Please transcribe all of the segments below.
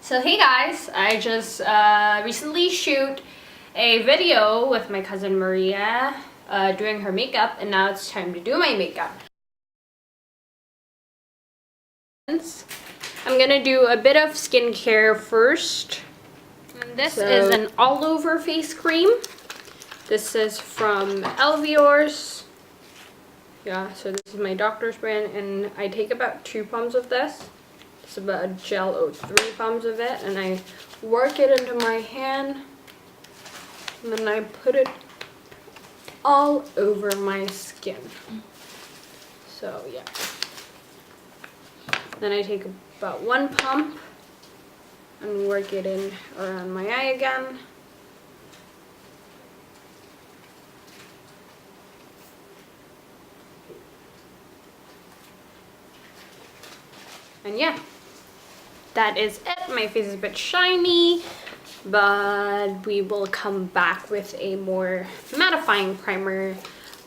So hey guys, I just recently shoot a video with my cousin Maria doing her makeup, and now it's time to do my makeup. I'm gonna do a bit of skincare first. And this is an all-over face cream. This is from Elviors. Yeah, so this is my doctor's brand, and I take about 2 pumps of this. It's about a gel of 3 pumps of it, and I work it into my hand, and then I put it all over my skin. So yeah. Then I take about 1 pump and work it in around my eye again. And yeah, that is it. My face is a bit shiny, but we will come back with a more mattifying primer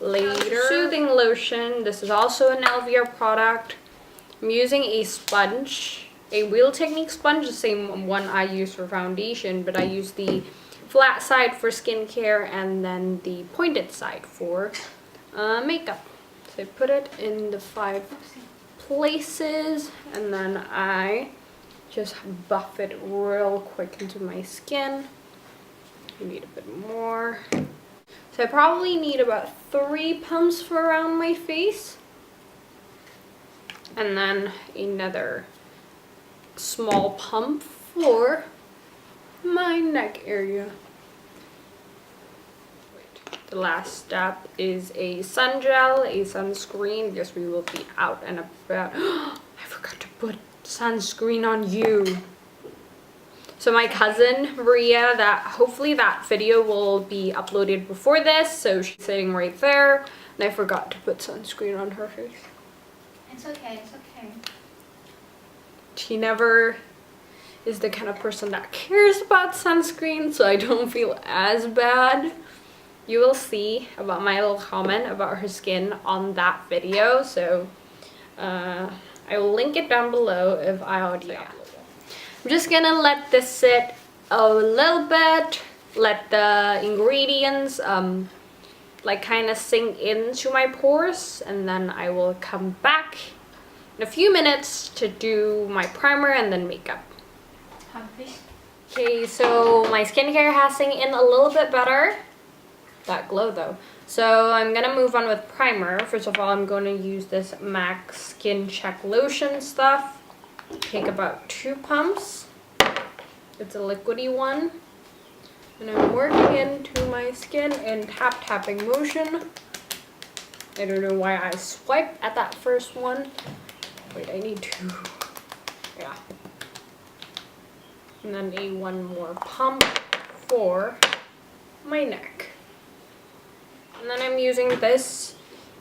later. Soothing lotion. This is also an Elvior product. I'm using a sponge, a Wheel Technique sponge, the same one I use for foundation, but I use the flat side for skincare and then the pointed side for makeup. So I put it in the 5 places, and then I just buff it real quick into my skin. I need a bit more. So I probably need about 3 pumps for around my face, and then another small pump for my neck area. The last step is a sun gel, a sunscreen, because we will be out and about. I forgot to put sunscreen on you. So my cousin Maria, hopefully that video will be uploaded before this, so she's sitting right there, and I forgot to put sunscreen on her face. It's okay, it's okay. She never is the kind of person that cares about sunscreen, so I don't feel as bad. You will see about my little comment about her skin on that video, so I will link it down below if I already upload it. I'm just gonna let this sit a little bit, let the ingredients like kind of sink into my pores, and then I will come back in a few minutes to do my primer and then makeup. Okay, so my skincare has sunk in a little bit better. That glow though. So I'm gonna move on with primer. First of all, I'm going to use this MAC Skin Check Lotion stuff. Take about 2 pumps. It's a liquidy one. And I'm working into my skin in tapping motion. I don't know why I swiped at that first one. Wait, I need to. Yeah. And then one more pump for my neck. And then I'm using this,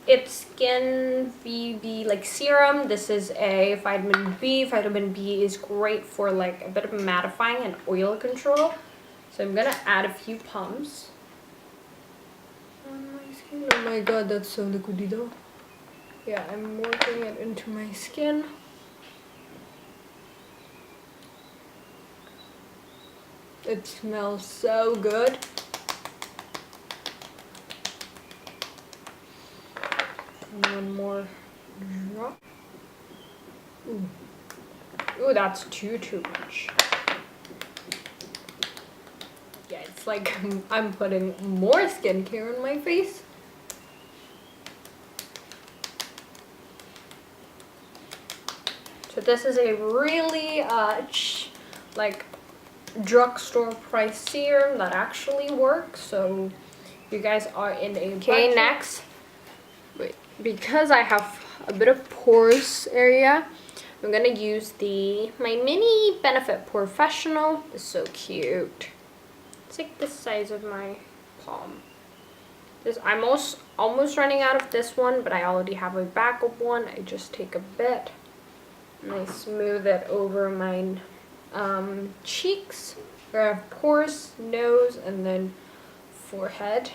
it's Skin VB like serum. This is a vitamin B. Vitamin B is great for like a bit of mattifying and oil control. So I'm gonna add a few pumps on my skin. Oh my god, that's so liquidy though. Yeah, I'm working it into my skin. It smells so good. One more drop. Ooh, that's too much. Yeah, it's like I'm putting more skincare on my face. So this is a really like drugstore price serum that actually works. So you guys are in a budget. Next. Wait, because I have a bit of pores area, I'm gonna use my mini Benefit Professional. It's so cute. It's like the size of my palm. I'm almost running out of this one, but I already have a backup one. I just take a bit and I smooth it over my cheeks, where I have pores, nose, and then forehead.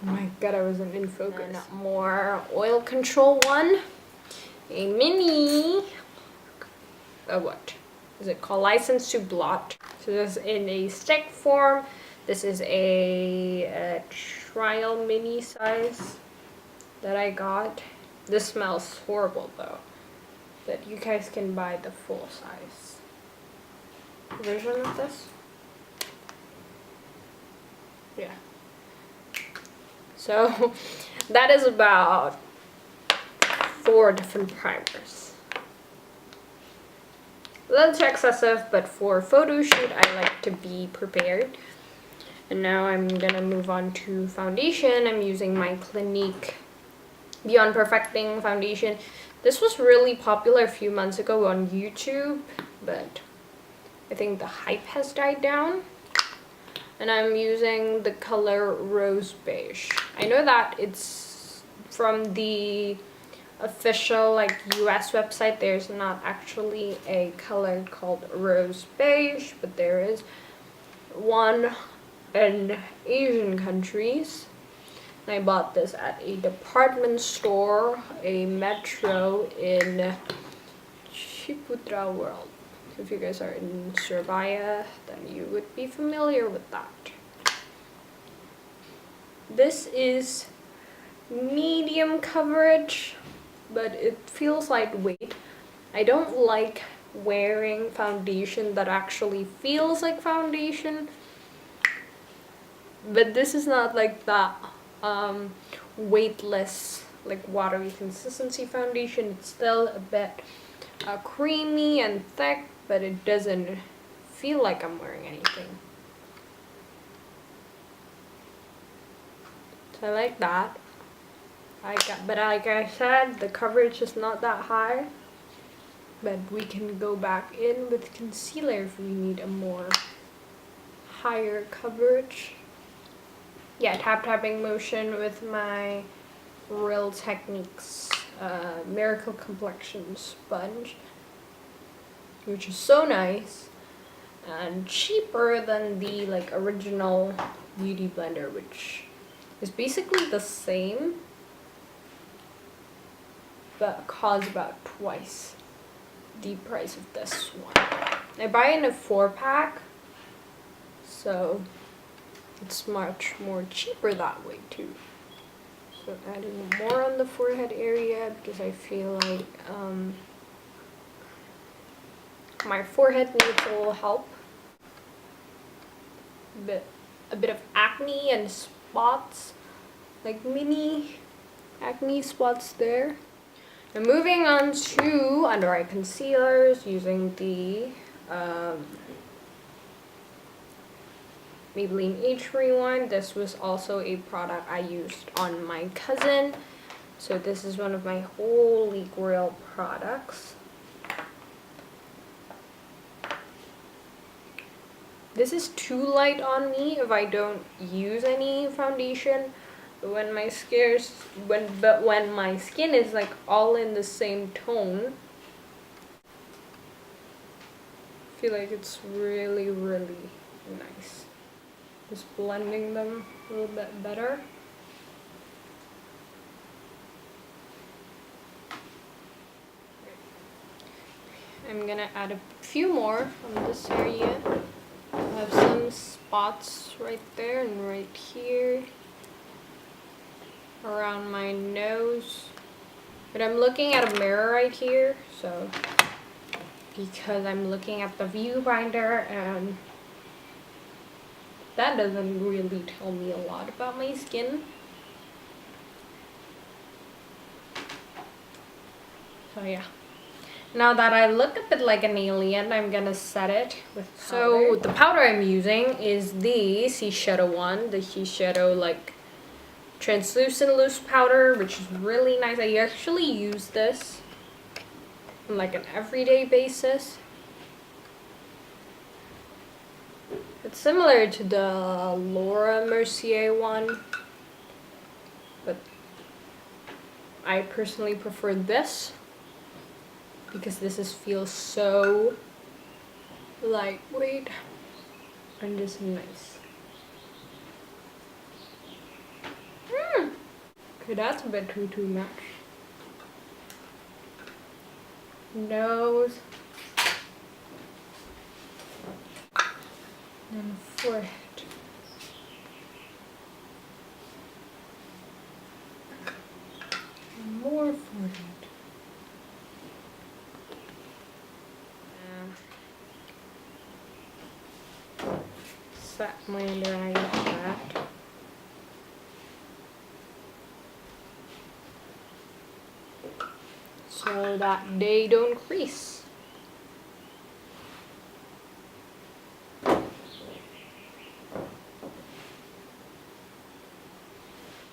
Oh my god, I wasn't in focus. And more oil control one. a mini, what is it called? License to Blot. So this is in a stick form. This is a trial mini size that I got. This smells horrible though, but you guys can buy the full size version of this. Yeah. So that is about 4 different primers. That's excessive, but for a photo shoot, I like to be prepared. And now I'm gonna move on to foundation. I'm using my Clinique Beyond Perfecting foundation. This was really popular a few months ago on YouTube, but I think the hype has died down. And I'm using the color Rose Beige. I know that it's from the official US website. There's not actually a color called Rose Beige, but there is one in Asian countries. And I bought this at a department store, a Metro in Shiputra World. So if you guys are in Surabaya, then you would be familiar with that. This is medium coverage, but it feels lightweight. I don't like wearing foundation that actually feels like foundation, but this is not like that weightless, like watery consistency foundation. It's still a bit creamy and thick, but it doesn't feel like I'm wearing anything. So I like that. But like I said, the coverage is not that high. But we can go back in with concealer if we need a more higher coverage. Yeah, tapping motion with my Real Techniques Miracle Complexion sponge, which is so nice and cheaper than the original Beauty Blender, which is basically the same but costs about twice the price of this one. I buy in a 4-pack, so it's much more cheaper that way too. So adding more on the forehead area because I feel like my forehead needs a little help. A bit of acne and spots, like mini acne spots there. And moving on to under eye concealers, using the Maybelline Age Rewind. This was also a product I used on my cousin. So this is one of my holy grail products. This is too light on me if I don't use any foundation. But when my skin is all in the same tone, I feel like it's really, really nice. Just blending them a little bit better. I'm gonna add a few more on this area. I have some spots right there and right here around my nose. But I'm looking at a mirror right here, so because I'm looking at the viewfinder, and that doesn't really tell me a lot about my skin. So yeah. Now that I look a bit like an alien, I'm gonna set it with powder. So the powder I'm using is the Shiseido one, the Shiseido translucent loose powder, which is really nice. I actually use this on an everyday basis. It's similar to the Laura Mercier one, but I personally prefer this because this feels so lightweight and just nice. Okay, that's a bit too much. nose, and forehead. And more forehead. Set my under eye like that. So that they don't crease.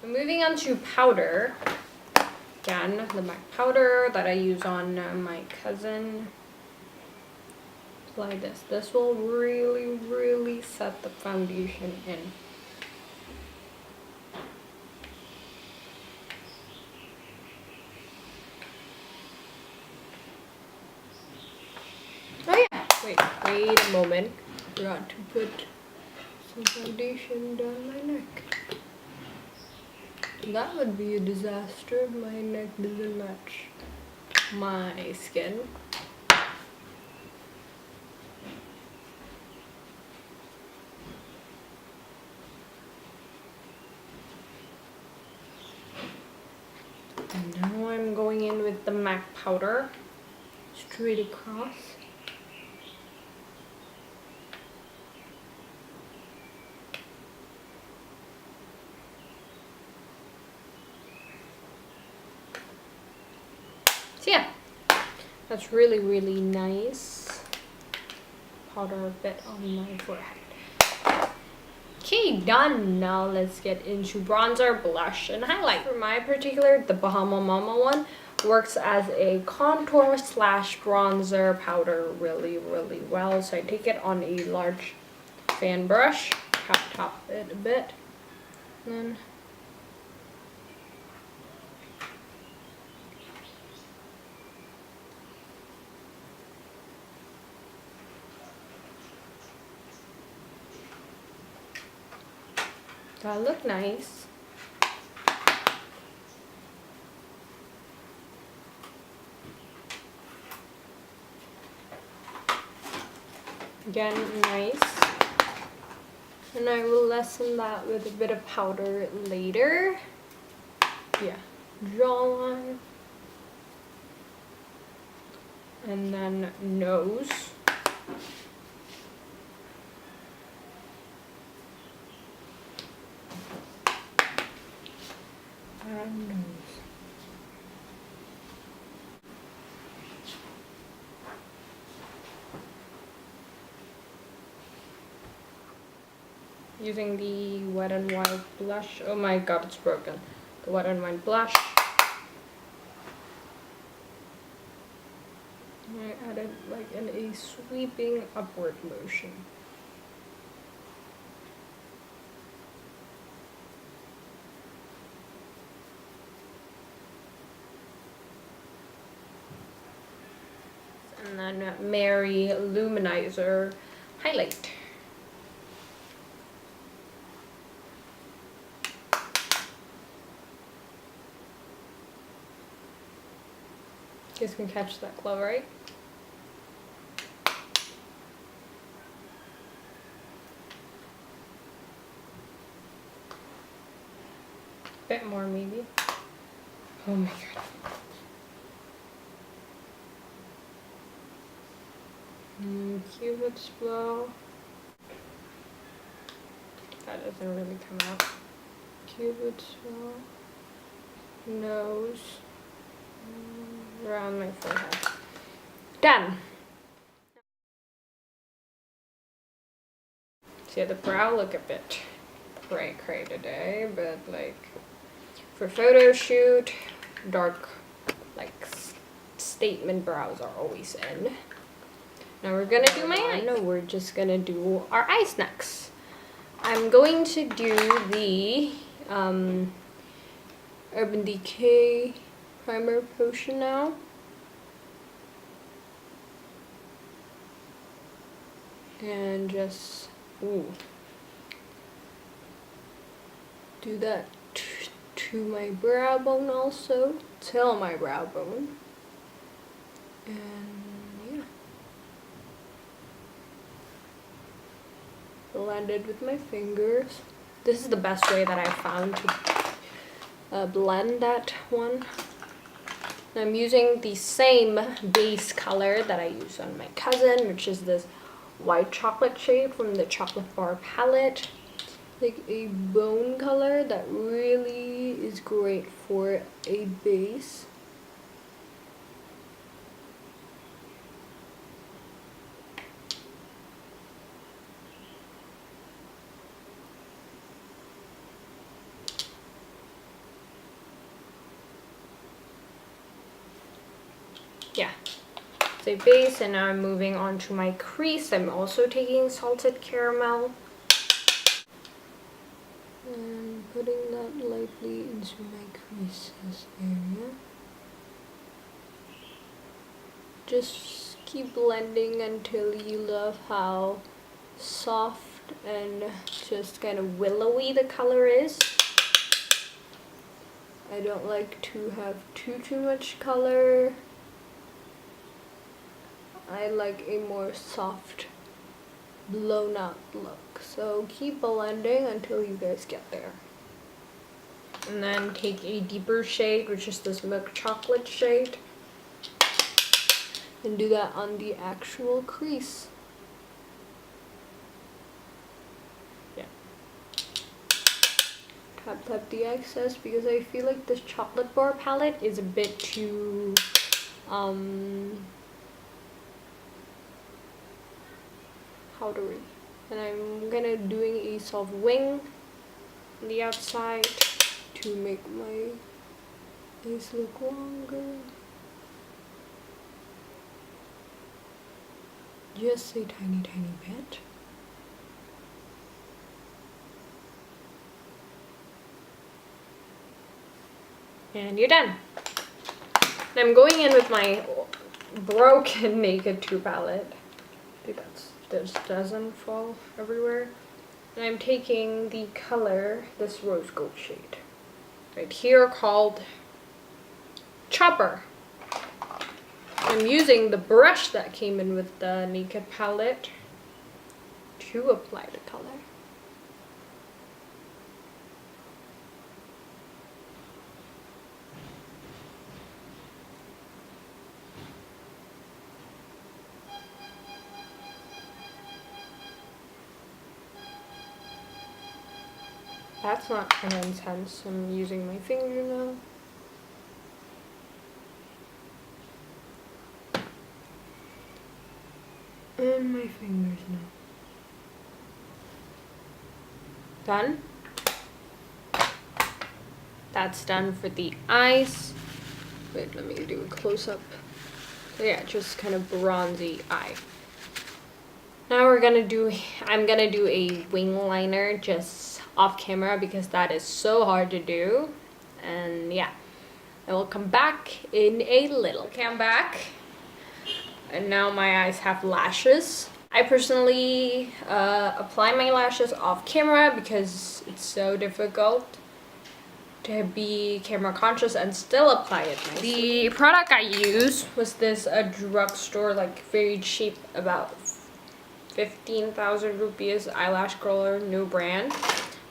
Moving on to powder. Again, the MAC powder that I use on my cousin. Apply this. This will really set the foundation in. Oh yeah, wait a moment. Forgot to put some foundation down my neck. That would be a disaster if my neck doesn't match my skin. And now I'm going in with the MAC powder straight across. So yeah, that's really nice. Powder a bit on my forehead. Okay, done. Now let's get into bronzer, blush, and highlight. For my particular, the Bahama Mama one works as a contour slash bronzer powder really well. So I take it on a large fan brush, top it a bit, and then that look nice. Again, nice. And I will lessen that with a bit of powder later. Yeah, jawline. And then nose. And nose. Using the Wet n Wild blush. Oh my god, it's broken. The Wet n Wild blush. I added like in a sweeping upward motion. And then Mary Luminizer highlight. You guys can catch that glow, right? Bit more maybe. Oh my god. Cupid's bow. That doesn't really come out. Cupid's bow. Nose. Around my forehead. Done. See, the brow look a bit cray today, but like for photo shoot, dark like statement brows are always in. Now we're gonna do my eye. No, we're just gonna do our eyes next. I'm going to do the Urban Decay primer potion now. And just do that to my brow bone also, till my brow bone. And yeah. Blend it with my fingers. This is the best way that I found to blend that one. I'm using the same base color that I used on my cousin, which is this white chocolate shade from the chocolate bar palette. Like a bone color that really is great for a base. Yeah, it's a base, and now I'm moving on to my crease. I'm also taking salted caramel and putting that lightly into my creases area. Just keep blending until you love how soft and just kind of willowy the color is. I don't like to have too much color. I like a more soft, blown out look. So keep blending until you guys get there. And then take a deeper shade, which is this milk chocolate shade, and do that on the actual crease. Yeah. Tap the excess, because I feel like this chocolate bar palette is a bit too powdery, and I'm gonna doing a soft wing on the outside to make my face look longer. Just a tiny bit. And you're done. And I'm going in with my broken Naked 2 palette. I think this doesn't fall everywhere. And I'm taking the color, this rose gold shade, right here, called Chopper. I'm using the brush that came in with the Naked palette to apply the color. That's not kind of intense. I'm using my finger now. And my fingers now. Done? That's done for the eyes. Wait, let me do a close-up. So yeah, just kind of bronzy eye. Now I'm gonna do a wing liner just off camera, because that is so hard to do. And yeah, I will come back in a little. Okay, I'm back. And now my eyes have lashes. I personally apply my lashes off camera because it's so difficult to be camera conscious and still apply it nicely. The product I used was this drugstore, like very cheap, about 15,000 rupees eyelash curler, new brand.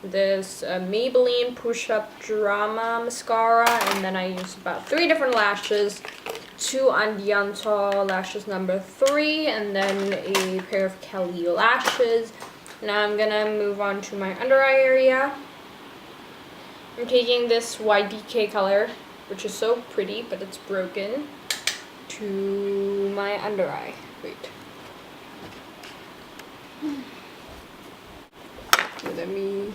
This Maybelline Push-Up Drama Mascara, and then I used about 3 different lashes. 2 Andianto lashes number 3, and then a pair of Kelly lashes. Now I'm gonna move on to my under eye area. I'm taking this YDK color, which is so pretty, but it's broken, to my under eye. Wait. Let me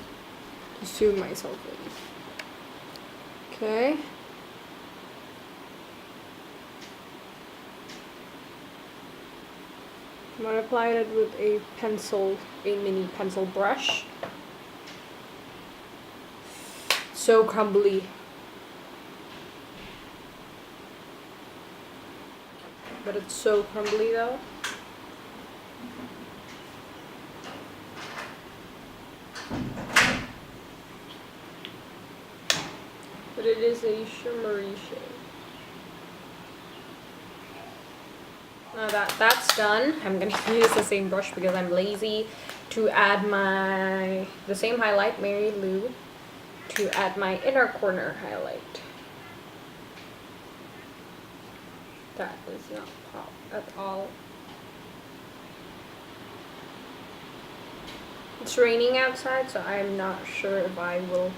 zoom myself in. Okay. I'm gonna apply it with a mini pencil brush. So crumbly. But it's so crumbly though. But it is a shimmery shade. That's done. I'm gonna use the same brush because I'm lazy to add the same highlight, Mary Lou, to add my inner corner highlight. That does not pop at all. It's raining outside, so I'm not sure if I will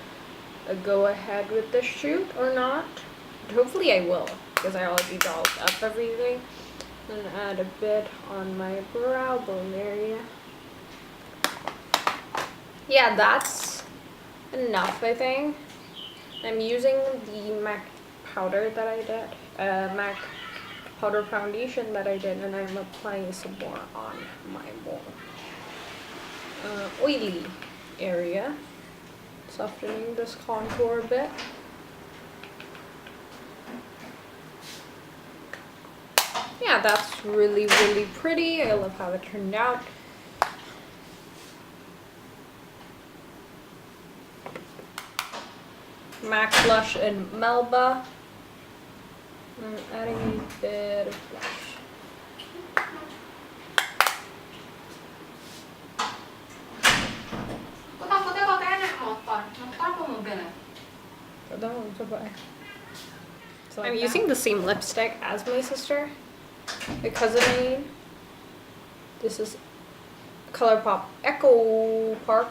go ahead with the shoot or not. But hopefully I will, because I already dolled up everything. And add a bit on my brow bone area. Yeah, that's enough, I think. I'm using the MAC powder that I did, MAC powder foundation that I did, and I'm applying some more on my more oily area, softening this contour a bit. Yeah, that's really, really pretty. I love how it turned out. MAC blush in Melba. I'm adding a bit of blush. So I'm using the same lipstick as my sister because of me. This is ColourPop Echo Park.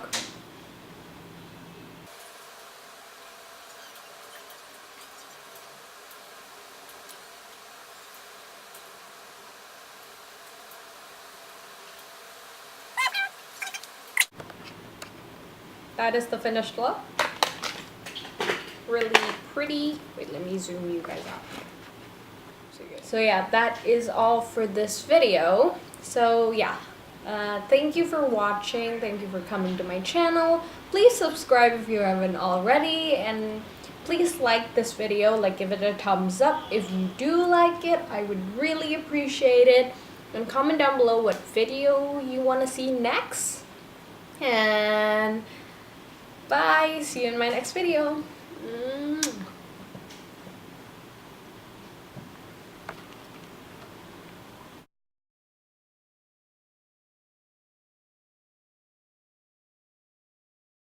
That is the finished look. Really pretty. Wait, let me zoom you guys out. So yeah, that is all for this video. So yeah, thank you for watching. Thank you for coming to my channel. Please subscribe if you haven't already, and please like this video, like give it a thumbs up if you do like it. I would really appreciate it. And comment down below what video you want to see next. And bye, see you in my next video.